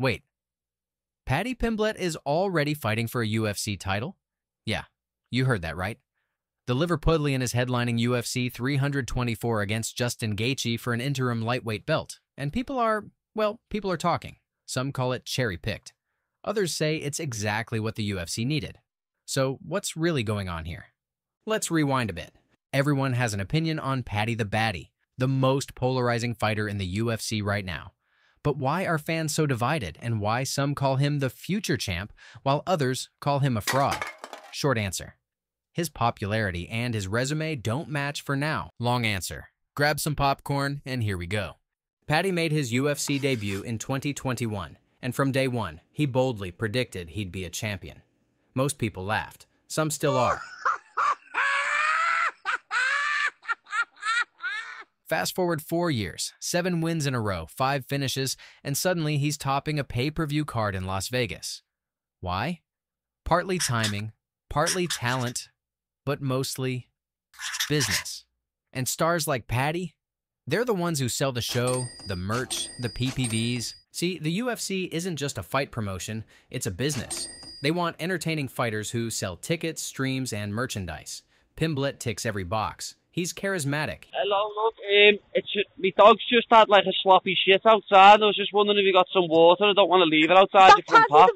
Wait, Paddy Pimblett is already fighting for a UFC title? Yeah, you heard that right. The Liverpudlian is headlining UFC 324 against Justin Gaethje for an interim lightweight belt. And people are talking. Some call it cherry-picked. Others say it's exactly what the UFC needed. So what's really going on here? Let's rewind a bit. Everyone has an opinion on Paddy the Baddy, the most polarizing fighter in the UFC right now. But why are fans so divided, and why some call him the future champ while others call him a fraud? Short answer: his popularity and his resume don't match for now. Long answer: grab some popcorn and here we go. Paddy made his UFC debut in 2021, and from day one, he boldly predicted he'd be a champion. Most people laughed. Some still are. Fast forward 4 years, 7 wins in a row, 5 finishes, and suddenly he's topping a pay-per-view card in Las Vegas. Why? Partly timing, partly talent, but mostly business. And stars like Paddy, they're the ones who sell the show, the merch, the PPVs. See, the UFC isn't just a fight promotion, it's a business. They want entertaining fighters who sell tickets, streams, and merchandise. Pimblett ticks every box. He's charismatic. Hello, look, my dog's just had like a sloppy shit outside. I was just wondering if you got some water. I don't want to leave it outside your front pot.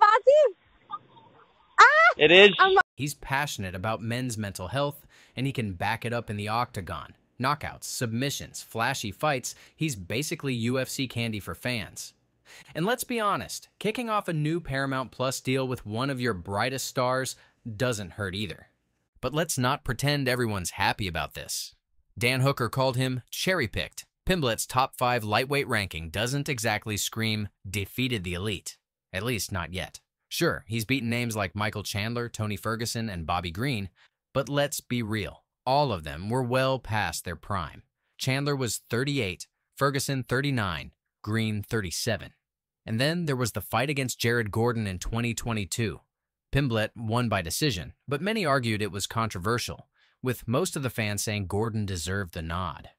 It is. He's passionate about men's mental health, and he can back it up in the octagon. Knockouts, submissions, flashy fights. He's basically UFC candy for fans. And let's be honest, kicking off a new Paramount Plus deal with one of your brightest stars doesn't hurt either. But let's not pretend everyone's happy about this. Dan Hooker called him cherry-picked. Pimblett's top 5 lightweight ranking doesn't exactly scream defeated the elite. At least not yet. Sure, he's beaten names like Michael Chandler, Tony Ferguson, and Bobby Green, but let's be real. All of them were well past their prime. Chandler was 38, Ferguson 39, Green 37. And then there was the fight against Jared Gordon in 2022. Pimblett won by decision, but many argued it was controversial, with most of the fans saying Gordon deserved the nod.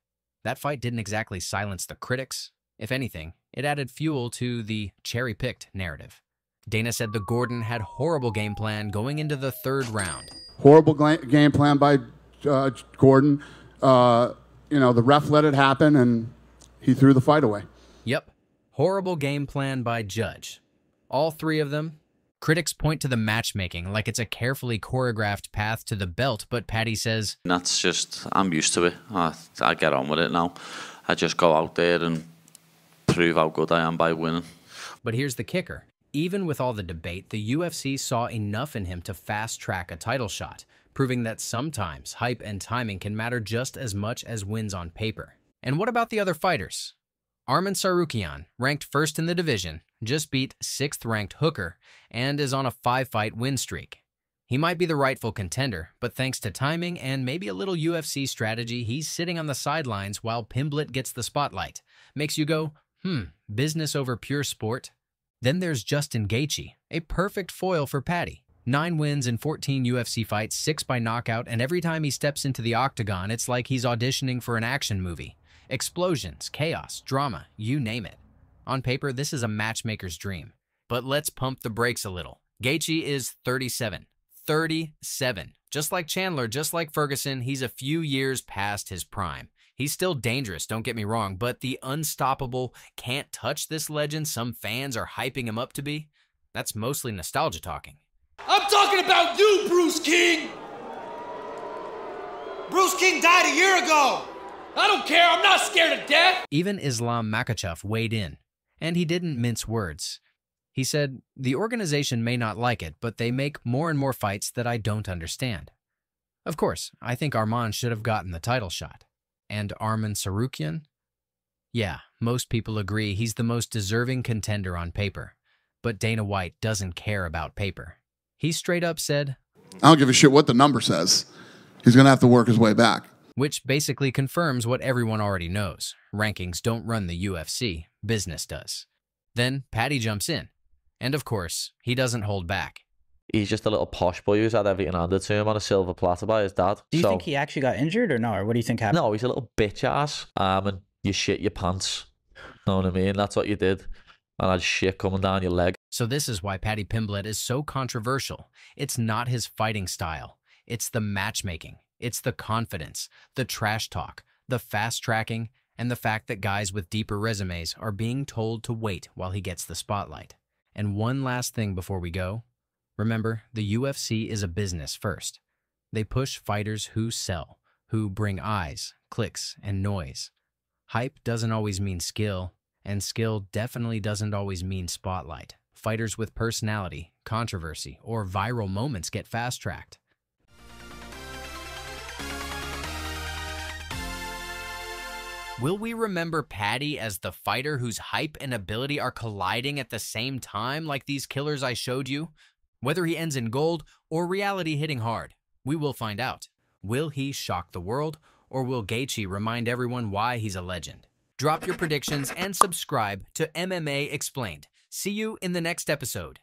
That fight didn't exactly silence the critics. If anything, it added fuel to the cherry-picked narrative. Dana said the Gordon had horrible game plan going into the 3rd round. Horrible game plan by Gordon. The ref let it happen, and he threw the fight away. Yep. Horrible game plan by Judge. All 3 of them. Critics point to the matchmaking like it's a carefully choreographed path to the belt, but Paddy says, "That's just, I'm used to it. I get on with it now. I just go out there and prove how good I am by winning." But here's the kicker. Even with all the debate, the UFC saw enough in him to fast-track a title shot, proving that sometimes hype and timing can matter just as much as wins on paper. And what about the other fighters? Arman Tsarukyan, ranked 1st in the division, just beat 6th-ranked Hooker and is on a 5-fight win streak. He might be the rightful contender, but thanks to timing and maybe a little UFC strategy, he's sitting on the sidelines while Pimblett gets the spotlight. Makes you go, business over pure sport? Then there's Justin Gaethje, a perfect foil for Paddy. 9 wins in 14 UFC fights, 6 by knockout, and every time he steps into the octagon, it's like he's auditioning for an action movie. Explosions, chaos, drama, you name it. On paper, this is a matchmaker's dream. But let's pump the brakes a little. Gaethje is 37. 37. Just like Chandler, just like Ferguson, he's a few years past his prime. He's still dangerous, don't get me wrong, but the unstoppable, can't touch this legend some fans are hyping him up to be, that's mostly nostalgia talking. I'm talking about you, Bruce King! Bruce King died a year ago! I don't care, I'm not scared of death! Even Islam Makhachev weighed in, and he didn't mince words. He said, "The organization may not like it, but they make more and more fights that I don't understand." Of course, I think Arman should have gotten the title shot. And Arman Tsarukyan? Yeah, most people agree he's the most deserving contender on paper. But Dana White doesn't care about paper. He straight up said, "I don't give a shit what the number says. He's going to have to work his way back." Which basically confirms what everyone already knows. Rankings don't run the UFC, business does. Then Paddy jumps in. And of course, he doesn't hold back. He's just a little posh boy who's had everything handed to him on a silver platter by his dad. Do you think he actually got injured or no? Or what do you think happened? No, he's a little bitch ass. And you shit your pants. Know what I mean? That's what you did. and had shit coming down your leg. So this is why Paddy Pimblett is so controversial. It's not his fighting style. It's the matchmaking. It's the confidence, the trash talk, the fast tracking, and the fact that guys with deeper resumes are being told to wait while he gets the spotlight. And one last thing before we go. Remember, the UFC is a business first. They push fighters who sell, who bring eyes, clicks, and noise. Hype doesn't always mean skill, and skill definitely doesn't always mean spotlight. Fighters with personality, controversy, or viral moments get fast-tracked. Will we remember Paddy as the fighter whose hype and ability are colliding at the same time like these killers I showed you? Whether he ends in gold or reality hitting hard, we will find out. Will he shock the world, or will Gaethje remind everyone why he's a legend? Drop your predictions and subscribe to MMA Explained. See you in the next episode.